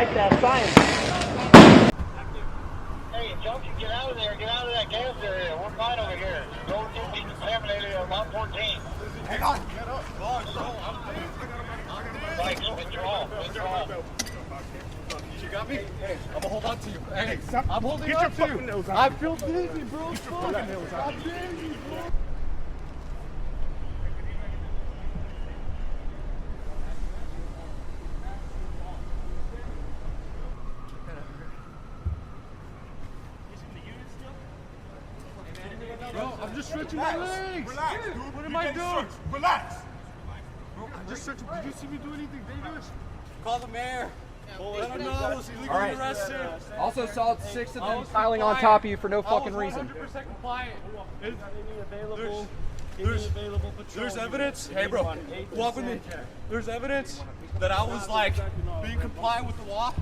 like that sign. Hey, Junkie, get out of there. Get out of that gas area. We're fine over here. Don't get decontaminated on Lot 14. Hang on. Get up. Like, withdraw. You got me? Hey, I'm gonna hold on to you. Hey, I'm holding Get on your to fucking you. nose out. I feel dizzy, bro. Get your fucking nose out. I'm dizzy, bro. Bro, I'm just stretching my legs. Relax, dude. What am I doing? Relax. Bro, I'm just stretching. Did you see me do anything dangerous? Call the mayor. Let him know I was illegally arrested. Also saw 6 of them piling on top of you for no fucking reason. 100% compliant. There's evidence. Hey, bro, walk with me. There's evidence that I was like being compliant with the law.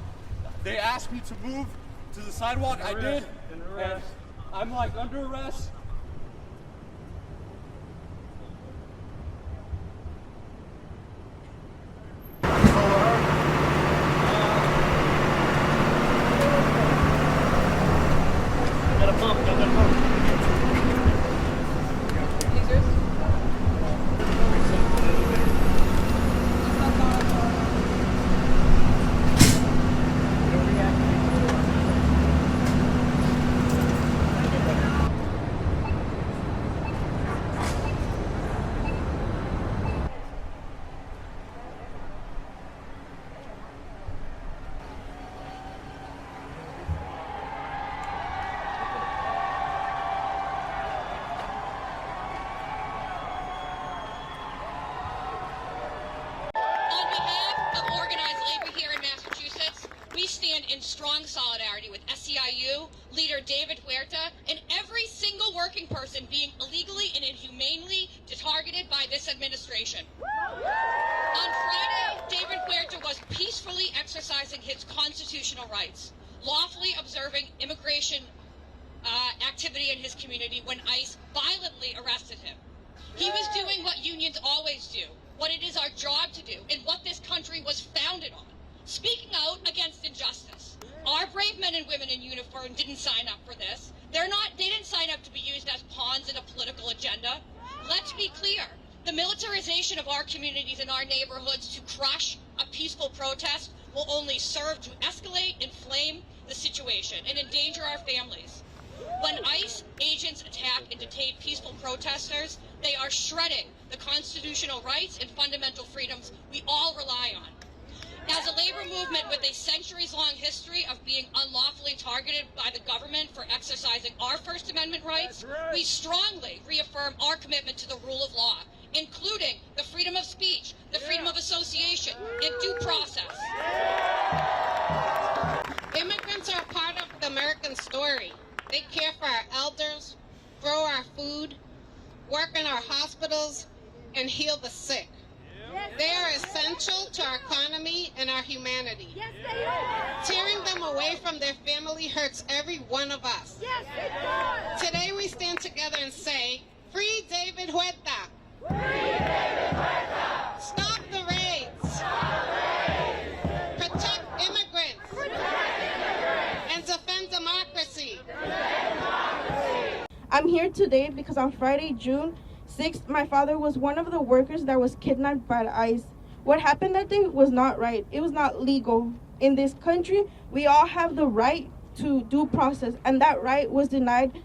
They asked me to move to the sidewalk. I did. And I'm like under arrest. in strong solidarity with SEIU, leader David Huerta, and every single working person being illegally and inhumanely targeted by this administration. On Friday, David Huerta was peacefully exercising his constitutional rights, lawfully observing immigration activity in his community when ICE violently arrested him. He was doing what unions always do, what it is our job to do, and what this country was founded on, speaking out against injustice. Our brave men and women in uniform didn't sign up for this. They didn't sign up to be used as pawns in a political agenda. Let's be clear. The militarization of our communities and our neighborhoods to crush a peaceful protest will only serve to escalate, inflame the situation, and endanger our families. When ICE agents attack and detain peaceful protesters, they are shredding the constitutional rights and fundamental freedoms we all rely on. As a labor movement with a centuries-long history of being unlawfully targeted by the government for exercising our First Amendment rights, we strongly reaffirm our commitment to the rule of law, including the freedom of speech, the freedom of association, and due process. Immigrants are a part of the American story. They care for our elders, grow our food, work in our hospitals, and heal the sick. They are essential to our economy and our humanity. Yes, they are. Tearing them away from their family hurts every one of us. Yes, it does. Today we stand together and say, Free David Huerta! Free David Huerta! Stop the raids! Stop the raids! Protect immigrants! Protect immigrants! And defend democracy! Defend democracy! I'm here today because on Friday, June 6th, my father was one of the workers that was kidnapped by the ICE. What happened that day was not right. It was not legal. In this country, we all have the right to due process, and that right was denied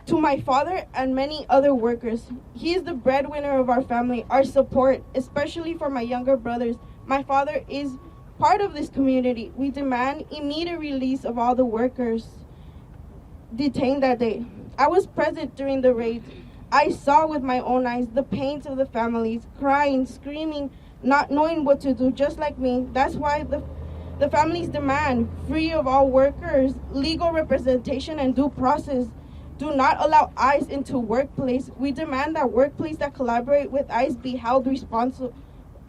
to my father and many other workers. He is the breadwinner of our family, our support, especially for my younger brothers. My father is part of this community. We demand immediate release of all the workers detained that day. I was present during the raid. I saw with my own eyes the pains of the families, crying, screaming, not knowing what to do, just like me. That's why the families demand free of all workers, legal representation, and due process. Do not allow ICE into workplace. We demand that workplace that collaborate with ICE be held responsible,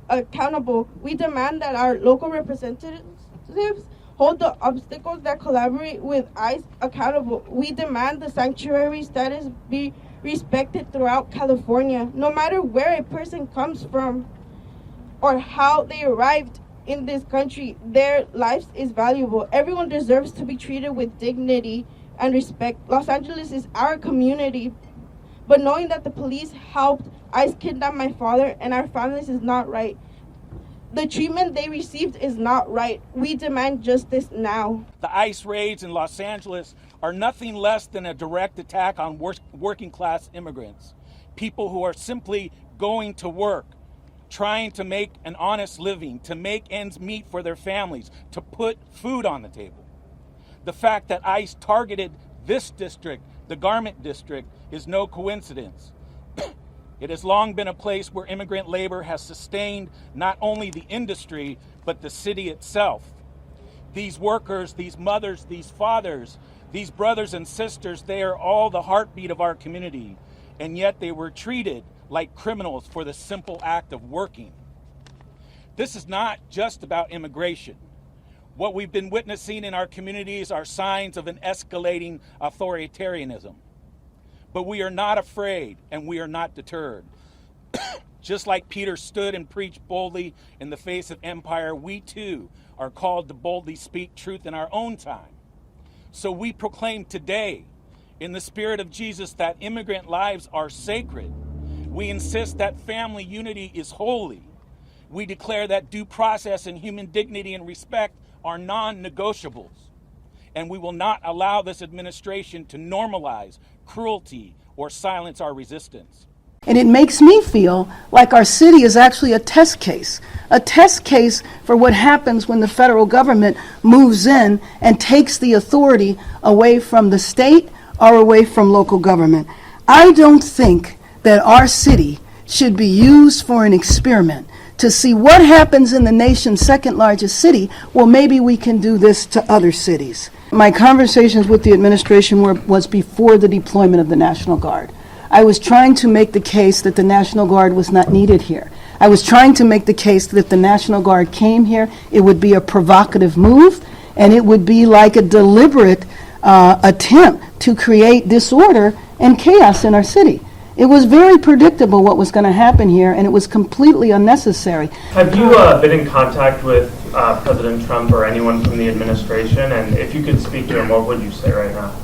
accountable. We demand that our local representatives hold the obstacles that collaborate with ICE accountable. We demand the sanctuary status be respected throughout California, no matter where a person comes from or how they arrived in this country, their lives is valuable. Everyone deserves to be treated with dignity and respect. Los Angeles is our community, but knowing that the police helped ICE kidnap my father and our families is not right. The treatment they received is not right. We demand justice now. The ICE raids in Los Angeles are nothing less than a direct attack on working class immigrants, people who are simply going to work, trying to make an honest living, to make ends meet for their families, to put food on the table. The fact that ICE targeted this district, the Garment District, is no coincidence. It has long been a place where immigrant labor has sustained not only the industry, but the city itself. These workers, these mothers, these fathers, these brothers and sisters, they are all the heartbeat of our community, and yet they were treated like criminals for the simple act of working. This is not just about immigration. What we've been witnessing in our communities are signs of an escalating authoritarianism. But we are not afraid and we are not deterred. Just like Peter stood and preached boldly in the face of empire, we too are called to boldly speak truth in our own time. So we proclaim today, in the spirit of Jesus, that immigrant lives are sacred. We insist that family unity is holy. We declare that due process and human dignity and respect are non-negotiables. And we will not allow this administration to normalize cruelty or silence our resistance. And it makes me feel like our city is actually a test case for what happens when the federal government moves in and takes the authority away from the state or away from local government. I don't think that our city should be used for an experiment to see what happens in the nation's second largest city. Well, maybe we can do this to other cities. My conversations with the administration was before the deployment of the National Guard. I was trying to make the case that the National Guard was not needed here. I was trying to make the case that if the National Guard came here, it would be a provocative move, and it would be like a deliberate attempt to create disorder and chaos in our city. It was very predictable what was going to happen here, and it was completely unnecessary. Have you been in contact with President Trump or anyone from the administration? And if you could speak to him, what would you say right now?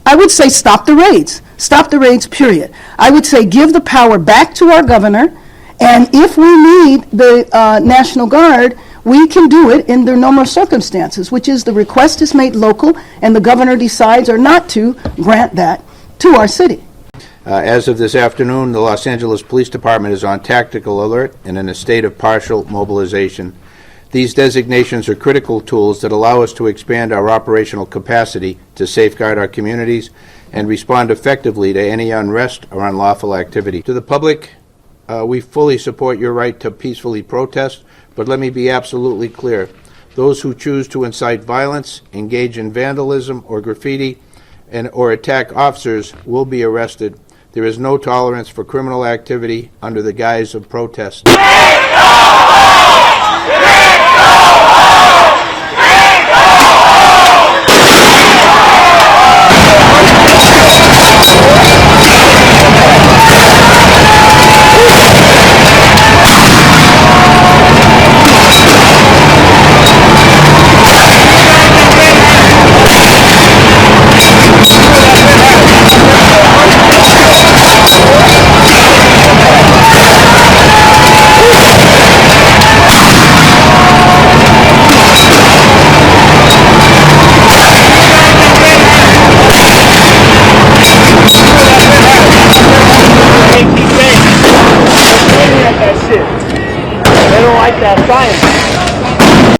I would say stop the raids. Stop the raids, period. I would say give the power back to our governor, and if we need the National Guard, we can do it in the normal circumstances, which is the request is made local, and the governor decides or not to grant that to our city. As of this afternoon, the Los Angeles Police Department is on tactical alert and in a state of partial mobilization. These designations are critical tools that allow us to expand our operational capacity to safeguard our communities and respond effectively to any unrest or unlawful activity. To the public, we fully support your right to peacefully protest, but let me be absolutely clear. Those who choose to incite violence, engage in vandalism or graffiti, or attack officers will be arrested. There is no tolerance for criminal activity under the guise of protest.